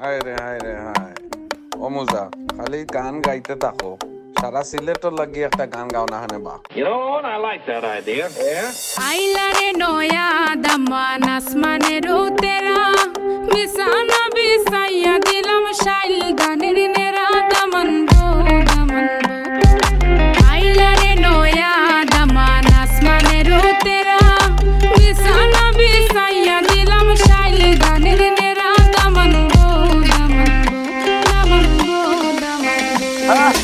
হায় রে হায় রে হায় অমুজা খালি গান গাইতে থাকো সারা সিলেটর লাগি একটা গান গাও না হানে বা You know what? I like that idea. Yeah. আইলারে নয়া দামান আসমানের উতেরা বিছানা বিছাইয়া দিলাম শাইল গানের নেরা দামান গো দামান আইলারে নয়া দামান আসমানের উতেরা বিছানা বিছাইয়া দিলাম শাইল গানের নেরা দামান গো দামান দামান গো দামান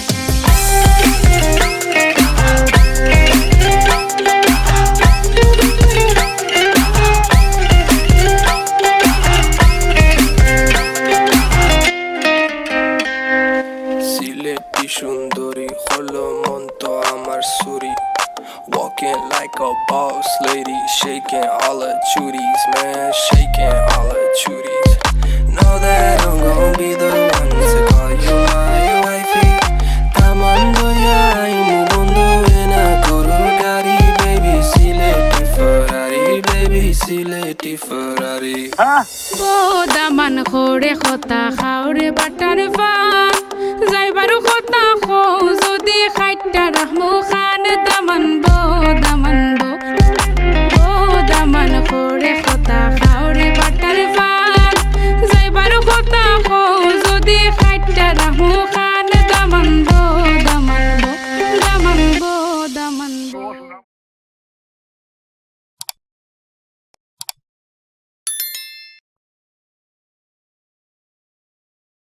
সিলেটি সুন্দরী হলো মন তো আমার সুরি Walking like a boss lady, shaking all her chuties, man, shaking all her chuties. Know that I'm gon' be the one to call you my wifey. Tamando ya imu bondo ena koro gari, baby, Sileti Ferrari, baby, Sileti Ferrari. O Daman খোরে খতা খাওরে butter fun যাইবারু খতা খো যদি খাইটা রাহমু খান দামান